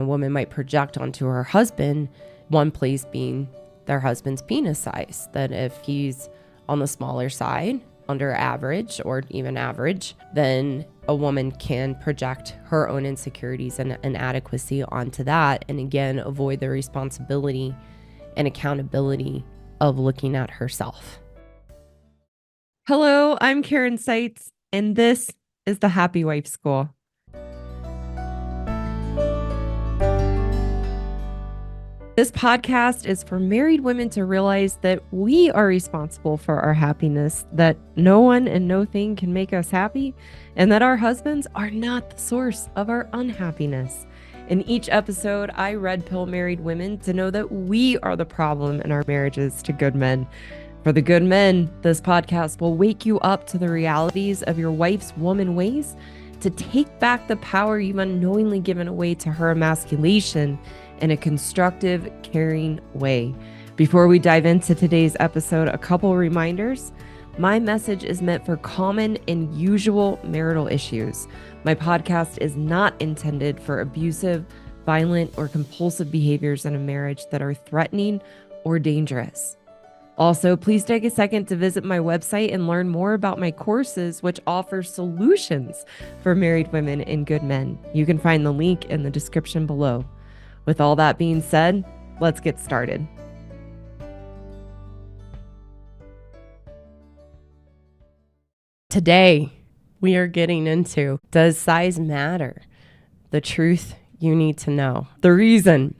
A woman might project onto her husband, one place being their husband's penis size, that if he's on the smaller side, under average or even average, then a woman can project her own insecurities and inadequacy onto that, and again, avoid the responsibility and accountability of looking at herself. Hello, I'm Karen Seitz, and this is the Happy Wife School. This podcast is for married women to realize that we are responsible for our happiness, that no one and no thing can make us happy, and that our husbands are not the source of our unhappiness. In each episode, I red pill married women to know that we are the problem in our marriages to good men. For the good men, this podcast will wake you up to the realities of your wife's woman ways, to take back the power you've unknowingly given away to her emasculation in a constructive, caring way. Before we dive into today's episode, a couple reminders. My message is meant for common and usual marital issues. My podcast is not intended for abusive, violent, or compulsive behaviors in a marriage that are threatening or dangerous. Also, please take a second to visit my website and learn more about my courses, which offer solutions for married women and good men. You can find the link in the description below. With all that being said, let's get started. Today, we are getting into, does size matter? The truth you need to know. The reason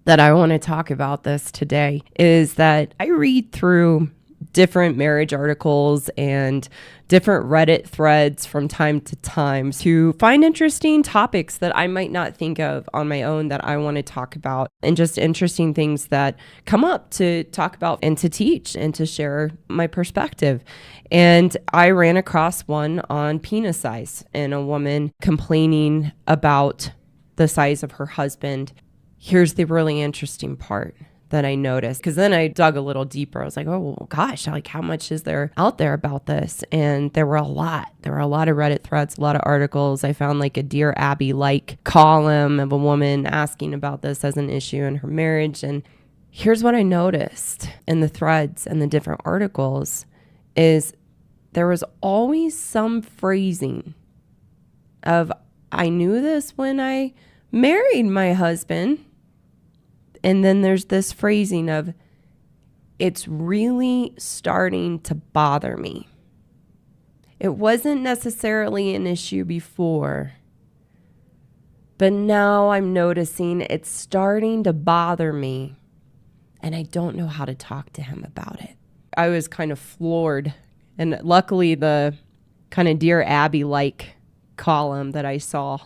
that I want to talk about this today is that I read through different marriage articles and different Reddit threads from time to time to find interesting topics that I might not think of on my own that I want to talk about, and just interesting things that come up to talk about and to teach and to share my perspective. And I ran across one on penis size and a woman complaining about the size of her husband. Here's the really interesting part that I noticed, because then I dug a little deeper. I was like, oh gosh, like how much is there out there about this? And there were a lot of Reddit threads, a lot of articles. I found like a Dear Abby like column of a woman asking about this as an issue in her marriage. And here's what I noticed in the threads and the different articles is there was always some phrasing of, I knew this when I married my husband. And then there's this phrasing of, it's really starting to bother me. It wasn't necessarily an issue before, but now I'm noticing it's starting to bother me, and I don't know how to talk to him about it. I was kind of floored, and luckily the kind of Dear Abby-like column that I saw,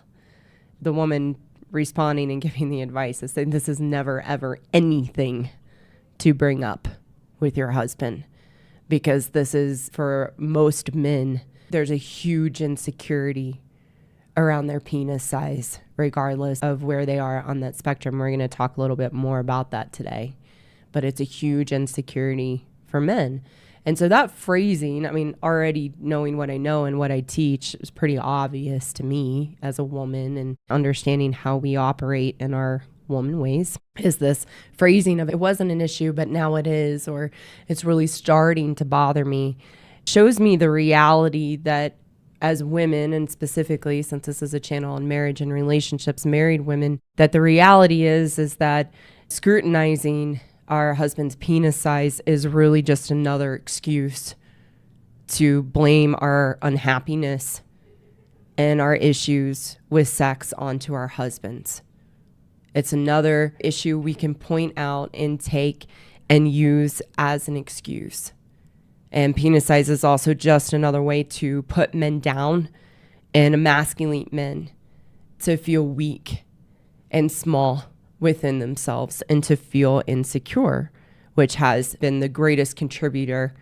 the woman responding and giving the advice is saying this is never ever anything to bring up with your husband, because this is, for most men, there's a huge insecurity around their penis size regardless of where they are on that spectrum. We're going to talk a little bit more about that today, but it's a huge insecurity for men. And so that phrasing, I mean, already knowing what I know and what I teach is pretty obvious to me as a woman, and understanding how we operate in our woman ways is this phrasing of, it wasn't an issue, but now it is, or it's really starting to bother me, shows me the reality that as women, and specifically since this is a channel on marriage and relationships, married women, that the reality is that scrutinizing our husband's penis size is really just another excuse to blame our unhappiness and our issues with sex onto our husbands. It's another issue we can point out and take and use as an excuse. And penis size is also just another way to put men down and emasculate men to feel weak and small within themselves and to feel insecure, which has been the greatest contributor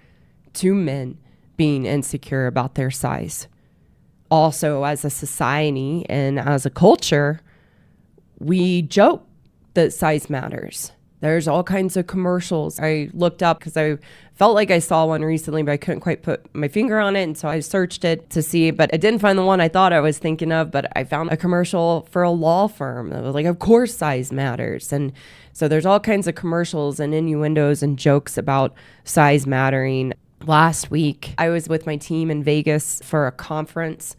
to men being insecure about their size. Also, as a society and as a culture, we joke that size matters. There's all kinds of commercials. I looked up because I felt like I saw one recently, but I couldn't quite put my finger on it. And so I searched it to see, but I didn't find the one I thought I was thinking of. But I found a commercial for a law firm that was like, of course, size matters. And so there's all kinds of commercials and innuendos and jokes about size mattering. Last week, I was with my team in Vegas for a conference.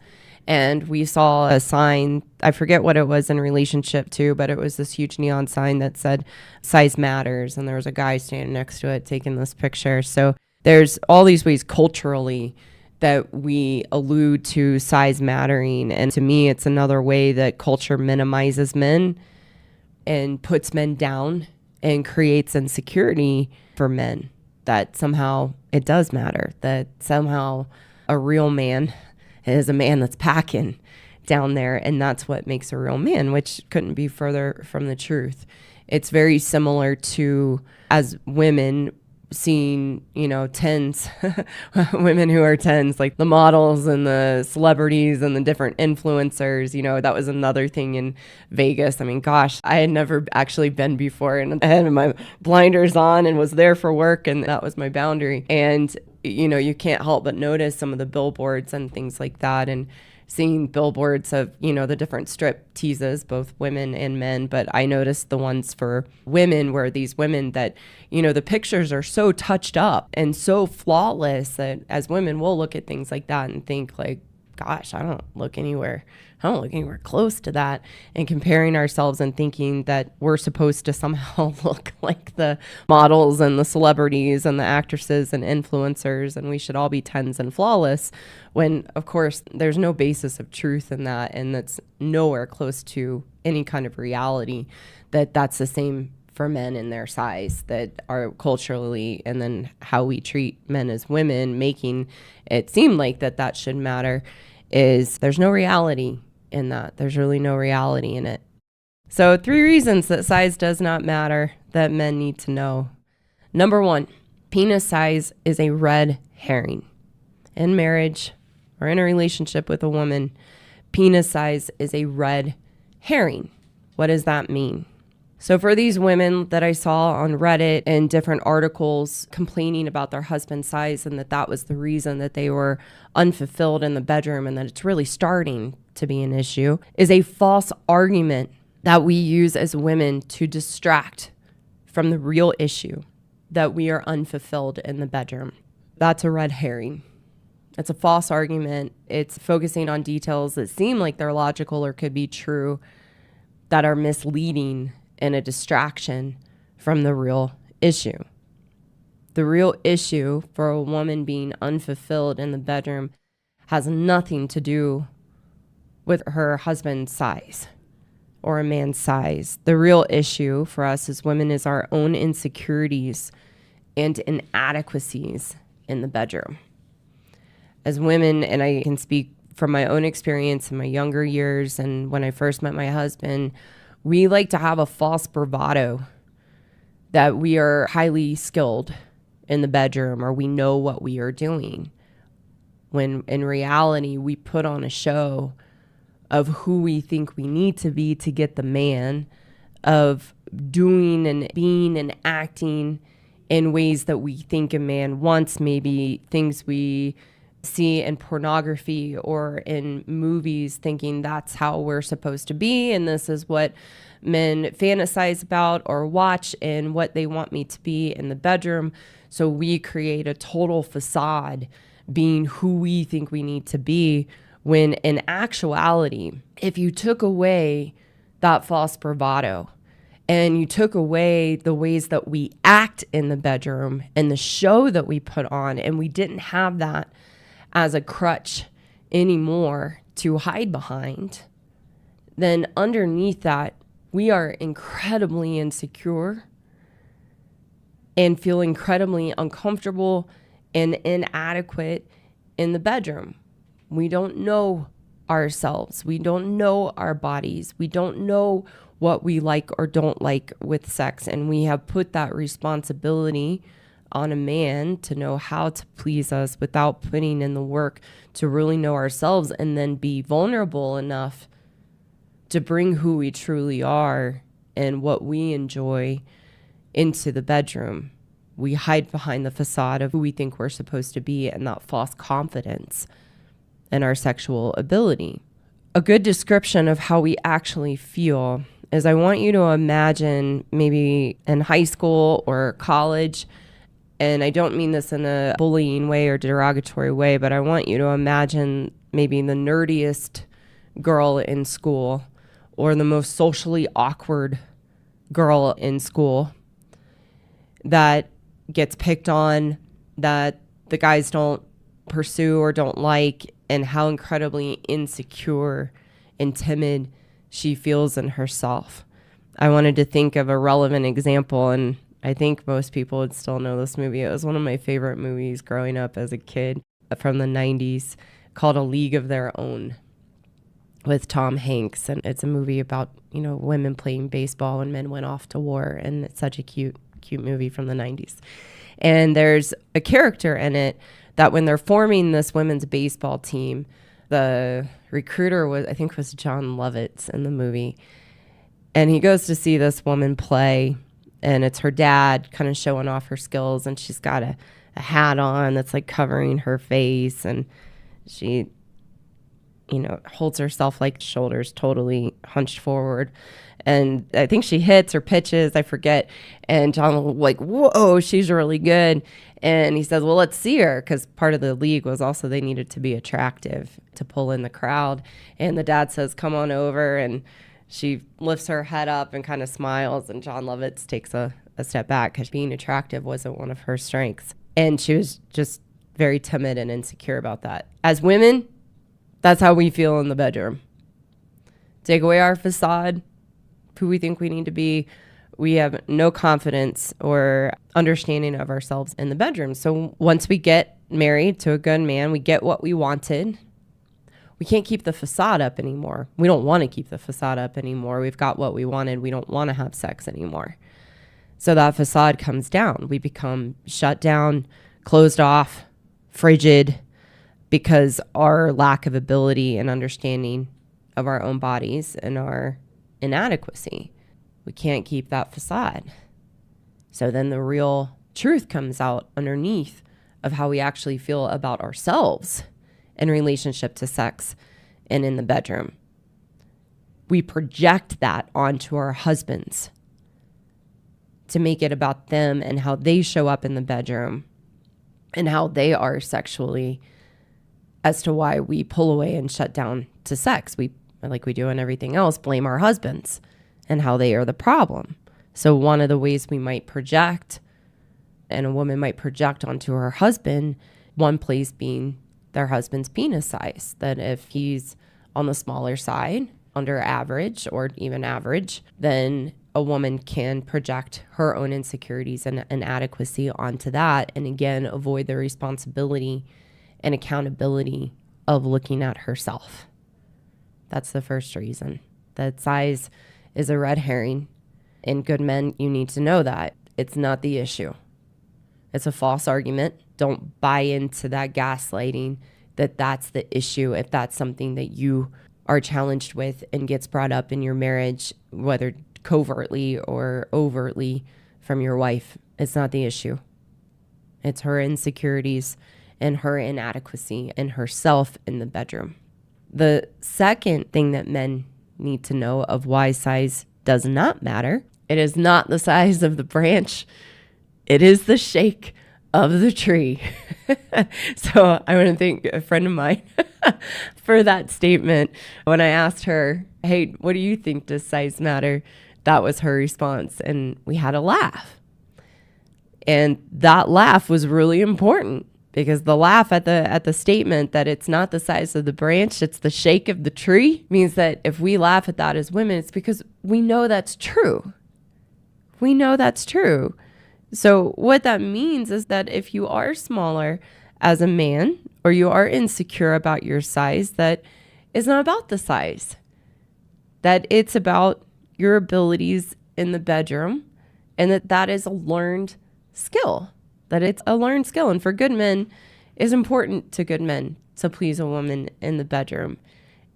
And we saw a sign, I forget what it was in relationship to, but it was this huge neon sign that said size matters. And there was a guy standing next to it taking this picture. So there's all these ways culturally that we allude to size mattering. And to me, it's another way that culture minimizes men and puts men down and creates insecurity for men, that somehow it does matter, that somehow a real man is a man that's packing down there, and that's what makes a real man, which couldn't be further from the truth. It's very similar to, as women, seeing, tens, women who are tens, like the models and the celebrities and the different influencers. That was another thing in Vegas. I mean, gosh, I had never actually been before, and I had my blinders on and was there for work, and that was my boundary. And you can't help but notice some of the billboards and things like that, and seeing billboards of, the different strip teases, both women and men. But I noticed the ones for women were these women that, the pictures are so touched up and so flawless that as women, we'll look at things like that and think like, gosh, I don't look anywhere close to that, and comparing ourselves and thinking that we're supposed to somehow look like the models and the celebrities and the actresses and influencers, and we should all be tens and flawless, when of course there's no basis of truth in that, and that's nowhere close to any kind of reality that that's the same for men in their size, that are culturally, and then how we treat men as women, making it seem like that should matter, is there's no reality in that. There's really no reality in it. So 3 reasons that size does not matter that men need to know. Number 1, penis size is a red herring. In marriage or in a relationship with a woman, penis size is a red herring. What does that mean? So for these women that I saw on Reddit and different articles complaining about their husband's size, and that was the reason that they were unfulfilled in the bedroom, and that it's really starting to be an issue, is a false argument that we use as women to distract from the real issue, that we are unfulfilled in the bedroom. That's a red herring. It's a false argument. It's focusing on details that seem like they're logical or could be true, that are misleading and a distraction from the real issue. The real issue for a woman being unfulfilled in the bedroom has nothing to do with her husband's size or a man's size. The real issue for us as women is our own insecurities and inadequacies in the bedroom. As women, and I can speak from my own experience in my younger years and when I first met my husband, we like to have a false bravado that we are highly skilled in the bedroom, or we know what we are doing, when in reality we put on a show of who we think we need to be to get the man, of doing and being and acting in ways that we think a man wants, maybe things we see in pornography or in movies, thinking that's how we're supposed to be, and this is what men fantasize about or watch and what they want me to be in the bedroom. So we create a total facade being who we think we need to be, when in actuality, if you took away that false bravado and you took away the ways that we act in the bedroom and the show that we put on, and we didn't have that as a crutch anymore to hide behind, then underneath that, we are incredibly insecure and feel incredibly uncomfortable and inadequate in the bedroom. We don't know ourselves. We don't know our bodies. We don't know what we like or don't like with sex. And we have put that responsibility on a man to know how to please us without putting in the work to really know ourselves, and then be vulnerable enough to bring who we truly are and what we enjoy into the bedroom. We hide behind the facade of who we think we're supposed to be and that false confidence in our sexual ability. A good description of how we actually feel is I want you to imagine maybe in high school or college, and I don't mean this in a bullying way or derogatory way, but I want you to imagine maybe the nerdiest girl in school or the most socially awkward girl in school that gets picked on, that the guys don't pursue or don't like, and how incredibly insecure and timid she feels in herself. I wanted to think of a relevant example, and I think most people would still know this movie. It was one of my favorite movies growing up as a kid from the 90s, called A League of Their Own, with Tom Hanks. And it's a movie about, women playing baseball when men went off to war. And it's such a cute movie from the 90s. And there's a character in it that when they're forming this women's baseball team, the recruiter was John Lovitz in the movie. And he goes to see this woman play, and it's her dad kind of showing off her skills. And she's got a hat on that's like covering her face. And she, holds herself like shoulders totally hunched forward. And I think she hits or pitches, I forget. And John like, whoa, she's really good. And he says, well, let's see her. Because part of the league was also they needed to be attractive to pull in the crowd. And the dad says, come on over. And she lifts her head up and kind of smiles. And John Lovitz takes a step back because being attractive wasn't one of her strengths. And she was just very timid and insecure about that. As women, that's how we feel in the bedroom. Take away our facade, who we think we need to be. We have no confidence or understanding of ourselves in the bedroom. So once we get married to a good man, we get what we wanted. We can't keep the facade up anymore. We don't want to keep the facade up anymore. We've got what we wanted. We don't want to have sex anymore. So that facade comes down. We become shut down, closed off, frigid, because our lack of ability and understanding of our own bodies and our inadequacy. We can't keep that facade. So then the real truth comes out underneath of how we actually feel about ourselves in relationship to sex and in the bedroom. We project that onto our husbands to make it about them and how they show up in the bedroom and how they are sexually, as to why we pull away and shut down to sex. We, like we do in everything else, blame our husbands and how they are the problem. So one of the ways we might project, and a woman might project onto her husband, one place being their husband's penis size, that if he's on the smaller side, under average or even average, then a woman can project her own insecurities and inadequacy onto that, and again, avoid the responsibility and accountability of looking at herself. That's the first reason. That size is a red herring. And good men, you need to know that. It's not the issue. It's a false argument. Don't buy into that gaslighting that that's the issue if that's something that you are challenged with and gets brought up in your marriage, whether covertly or overtly from your wife. It's not the issue. It's her insecurities and her inadequacy and herself in the bedroom. The second thing that men need to know of why size does not matter, it is not the size of the branch. It is the shake of the tree. So I want to thank a friend of mine for that statement. When I asked her, hey, what do you think, does size matter? That was her response. And we had a laugh. And that laugh was really important, because the laugh at the statement that it's not the size of the branch, it's the shake of the tree, means that if we laugh at that as women, it's because we know that's true. We know that's true. So what that means is that if you are smaller as a man, or you are insecure about your size, that is not about the size. That it's about your abilities in the bedroom, and that is a learned skill. That it's a learned skill. And for good men, it's important to good men to please a woman in the bedroom.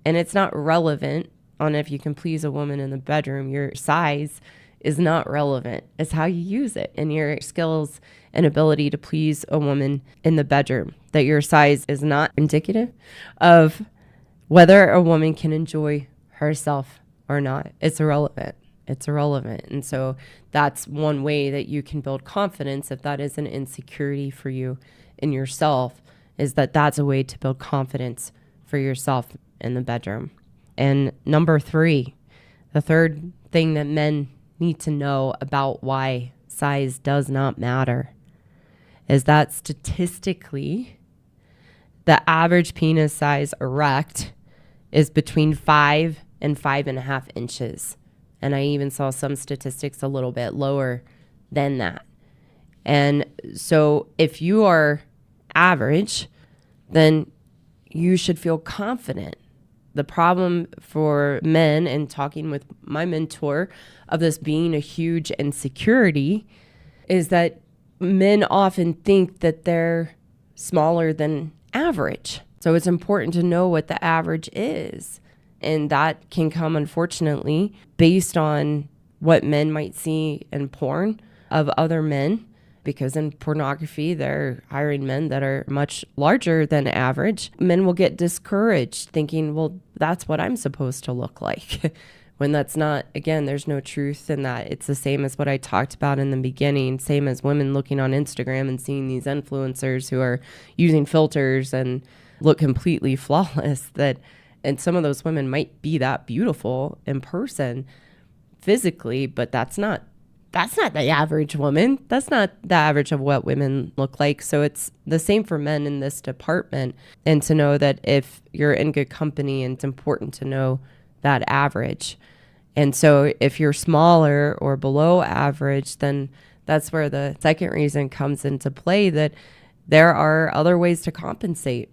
And it's not relevant on if you can please a woman in the bedroom. Your size is not relevant. It's how you use it and your skills and ability to please a woman in the bedroom. That your size is not indicative of whether a woman can enjoy herself or not. It's irrelevant. It's irrelevant. And so that's one way that you can build confidence if that is an insecurity for you in yourself, is that that's a way to build confidence for yourself in the bedroom. And number 3, the third thing that men need to know about why size does not matter is that statistically, the average penis size erect is between 5 and 5.5 inches. And I even saw some statistics a little bit lower than that. And so if you are average, then you should feel confident. The problem for men, and talking with my mentor of this being a huge insecurity, is that men often think that they're smaller than average. So it's important to know what the average is. And that can come, unfortunately, based on what men might see in porn of other men, because in pornography, they're hiring men that are much larger than average. Men will get discouraged thinking, well, that's what I'm supposed to look like. When that's not. Again, there's no truth in that. It's the same as what I talked about in the beginning, same as women looking on Instagram and seeing these influencers who are using filters and look completely flawless, and some of those women might be that beautiful in person physically, but that's not the average woman. That's not the average of what women look like. So it's the same for men in this department. And to know that if you're in good company, and it's important to know that average. And so if you're smaller or below average, then that's where the second reason comes into play, that there are other ways to compensate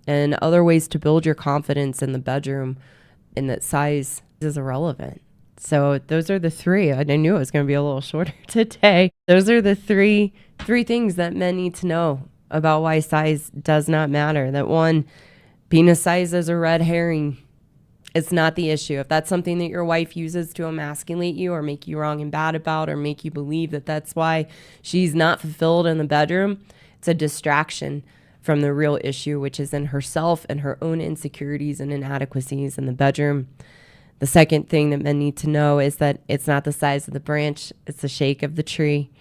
and other ways to build your confidence in the bedroom, and that size is irrelevant. So those are the 3. I knew it was going to be a little shorter today. Those are the three things that men need to know about why size does not matter. That 1, penis size is a red herring. It's not the issue. If that's something that your wife uses to emasculate you or make you wrong and bad about, or make you believe that that's why she's not fulfilled in the bedroom, it's a distraction from the real issue, which is in herself and her own insecurities and inadequacies in the bedroom. The second thing that men need to know is that it's not the size of the branch, it's the shake of the tree.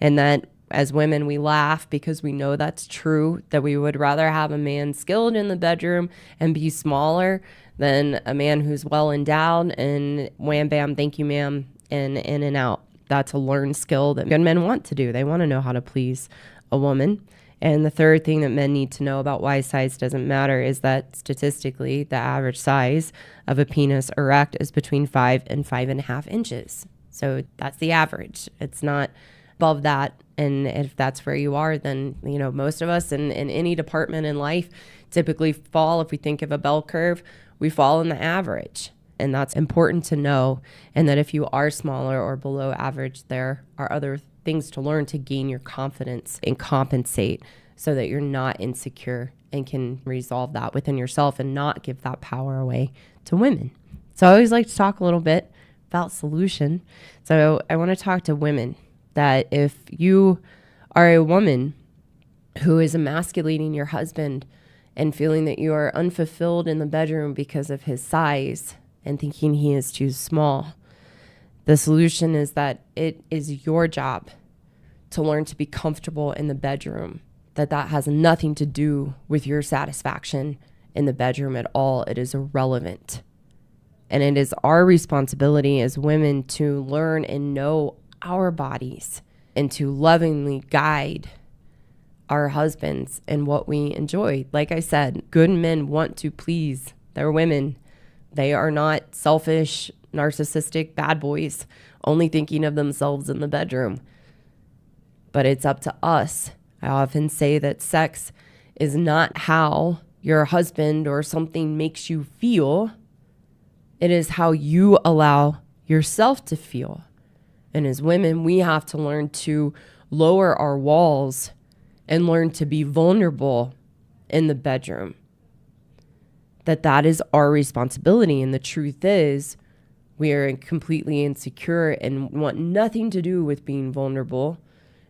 And that as women, we laugh because we know that's true, that we would rather have a man skilled in the bedroom and be smaller than a man who's well endowed and wham, bam, thank you, ma'am, and in and out. That's a learned skill that good men want to do. They want to know how to please a woman. And the third thing that men need to know about why size doesn't matter is that statistically, the average size of a penis erect is between 5 and 5.5 inches. So that's the average. It's not above that. And if that's where you are, then, most of us in any department in life typically fall, if we think of a bell curve, we fall in the average. And that's important to know. And that if you are smaller or below average, there are other things to learn to gain your confidence and compensate so that you're not insecure and can resolve that within yourself and not give that power away to women. So I always like to talk a little bit about solution. So I want to talk to women that if you are a woman who is emasculating your husband and feeling that you are unfulfilled in the bedroom because of his size and thinking he is too small, the solution is that it is your job to learn to be comfortable in the bedroom, that has nothing to do with your satisfaction in the bedroom at all. It is irrelevant. And it is our responsibility as women to learn and know our bodies and to lovingly guide our husbands in what we enjoy. Like I said, good men want to please their women. They are not selfish, narcissistic bad boys only thinking of themselves in the bedroom. But it's up to us. I often say that sex is not how your husband or something makes you feel. It is how you allow yourself to feel. And as women, we have to learn to lower our walls and learn to be vulnerable in the bedroom. That is our responsibility. And the truth is, We are completely insecure and want nothing to do with being vulnerable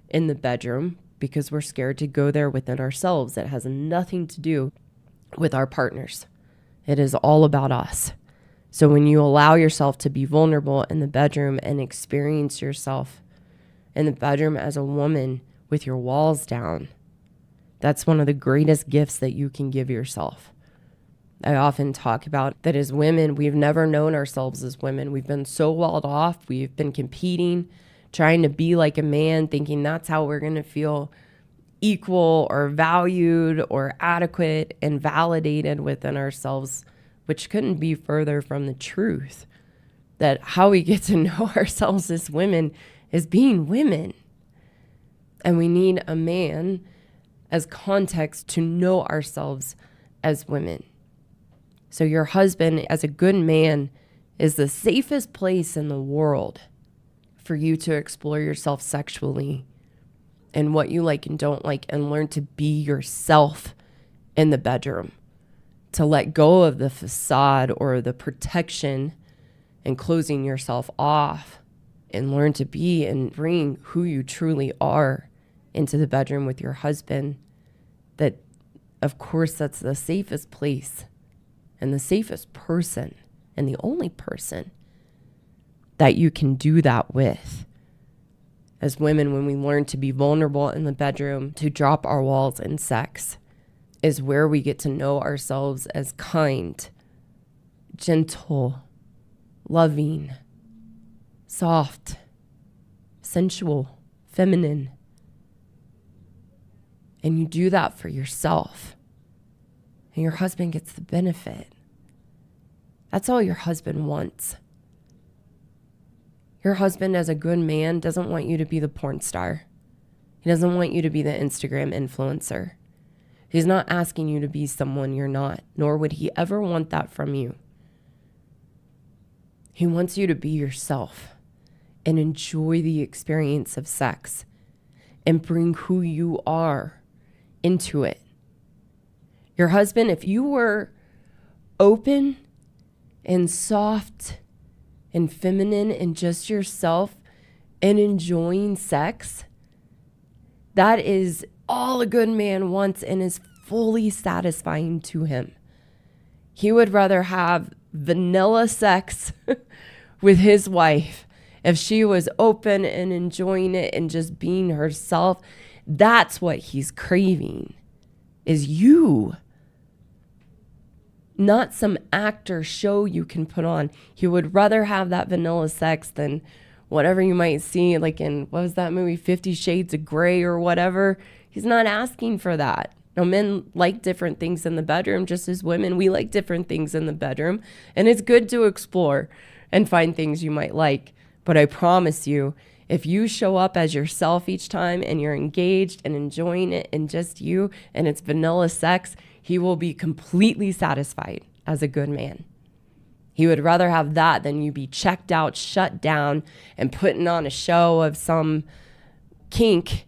in the bedroom because we're scared to go there within ourselves. It has nothing to do with our partners. It is all about us. So when you allow yourself to be vulnerable in the bedroom and experience yourself in the bedroom as a woman with your walls down, that's one of the greatest gifts that you can give yourself. I often talk about that as women, we've never known ourselves as women. We've been so walled off. We've been competing, trying to be like a man, thinking that's how we're going to feel equal or valued or adequate and validated within ourselves, which couldn't be further from the truth. That how we get to know ourselves as women is being women. And we need a man as context to know ourselves as women. So your husband, as a good man, is the safest place in the world for you to explore yourself sexually and what you like and don't like, and learn to be yourself in the bedroom, to let go of the facade or the protection and closing yourself off, and learn to be and bring who you truly are into the bedroom with your husband. That, of course, that's the safest place and the safest person and the only person that you can do that with. As women, when we learn to be vulnerable in the bedroom, to drop our walls in sex, is where we get to know ourselves as kind, gentle, loving, soft, sensual, feminine. And you do that for yourself. And your husband gets the benefit. That's all your husband wants. Your husband, as a good man, doesn't want you to be the porn star. He doesn't want you to be the Instagram influencer. He's not asking you to be someone you're not, nor would he ever want that from you. He wants you to be yourself and enjoy the experience of sex and bring who you are into it. Your husband, if you were open and soft and feminine and just yourself and enjoying sex, that is all a good man wants and is fully satisfying to him. He would rather have vanilla sex with his wife if she was open and enjoying it and just being herself. That's what he's craving, is you. Not some actor show you can put on. He would rather have that vanilla sex than whatever you might see, like in, what was that movie, 50 Shades of Grey or whatever. He's not asking for that. Now, men like different things in the bedroom, just as women, we like different things in the bedroom. And it's good to explore and find things you might like. But I promise you, if you show up as yourself each time and you're engaged and enjoying it and just you, and it's vanilla sex, he will be completely satisfied as a good man. He would rather have that than you be checked out, shut down, and putting on a show of some kink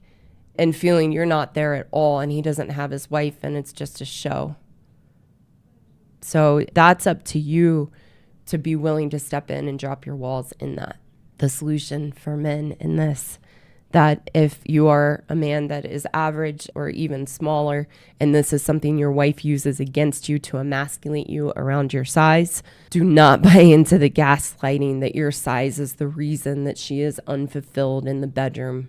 and feeling you're not there at all, and he doesn't have his wife and it's just a show. So that's up to you to be willing to step in and drop your walls in that. The solution for men in this, that if you are a man that is average or even smaller, and this is something your wife uses against you to emasculate you around your size, do not buy into the gaslighting that your size is the reason that she is unfulfilled in the bedroom.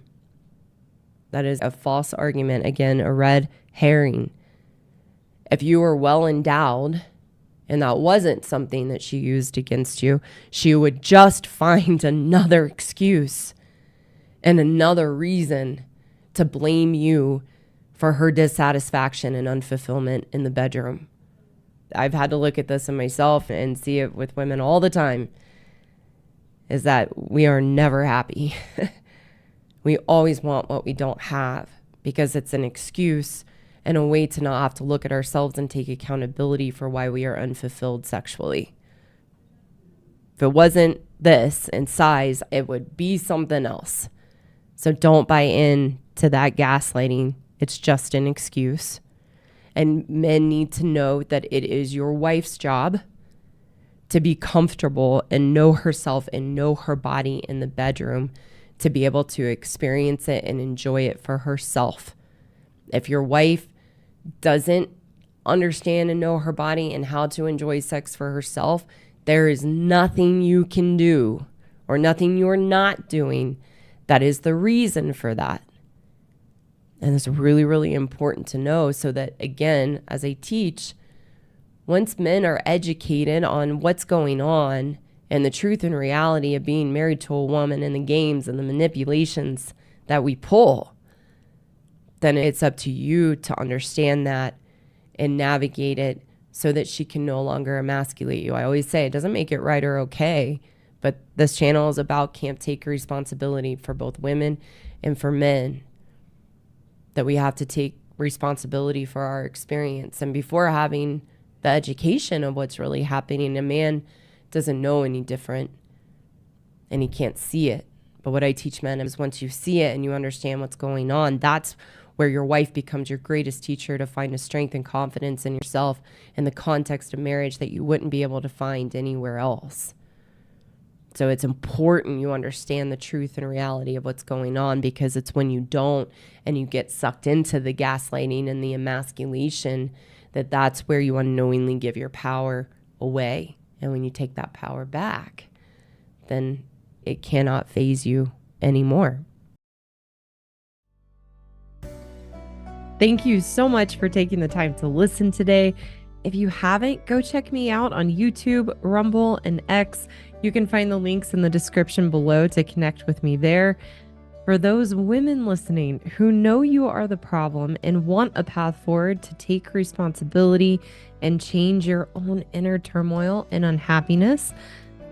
That is a false argument. Again, a red herring. If you were well endowed and that wasn't something that she used against you, she would just find another excuse and another reason to blame you for her dissatisfaction and unfulfillment in the bedroom. I've had to look at this in myself and see it with women all the time, is that we are never happy. We always want what we don't have because it's an excuse and a way to not have to look at ourselves and take accountability for why we are unfulfilled sexually. If it wasn't this and size, it would be something else. So don't buy in to that gaslighting. It's just an excuse. And men need to know that it is your wife's job to be comfortable and know herself and know her body in the bedroom, to be able to experience it and enjoy it for herself. If your wife doesn't understand and know her body and how to enjoy sex for herself, there is nothing you can do or nothing you're not doing that is the reason for that. And it's really, really important to know, so that, again, as I teach, once men are educated on what's going on and the truth and reality of being married to a woman and the games and the manipulations that we pull, then it's up to you to understand that and navigate it so that she can no longer emasculate you. I always say it doesn't make it right or okay, but this channel is about can't take responsibility for both women and for men, that we have to take responsibility for our experience. And before having the education of what's really happening, a man doesn't know any different and he can't see it. But what I teach men is, once you see it and you understand what's going on, that's where your wife becomes your greatest teacher to find a strength and confidence in yourself in the context of marriage that you wouldn't be able to find anywhere else. So it's important you understand the truth and reality of what's going on, because it's when you don't and you get sucked into the gaslighting and the emasculation that's where you unknowingly give your power away. And when you take that power back, then it cannot faze you anymore. Thank you so much for taking the time to listen today. If you haven't, go check me out on YouTube, Rumble, and X. You can find the links in the description below to connect with me there. For those women listening who know you are the problem and want a path forward to take responsibility and change your own inner turmoil and unhappiness,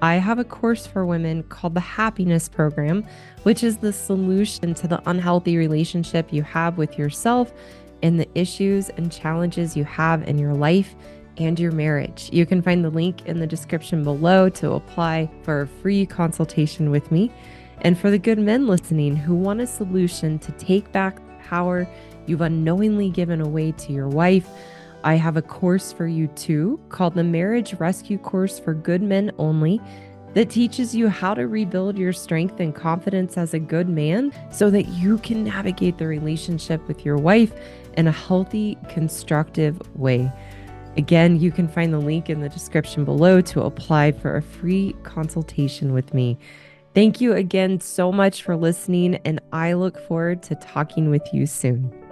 I have a course for women called the Happiness Program, which is the solution to the unhealthy relationship you have with yourself and the issues and challenges you have in your life and your marriage. You can find the link in the description below to apply for a free consultation with me. And for the good men listening who want a solution to take back the power you've unknowingly given away to your wife, I have a course for you too, called the Marriage Rescue Course for Good Men Only, that teaches you how to rebuild your strength and confidence as a good man so that you can navigate the relationship with your wife in a healthy, constructive way. Again, you can find the link in the description below to apply for a free consultation with me. Thank you again so much for listening, and I look forward to talking with you soon.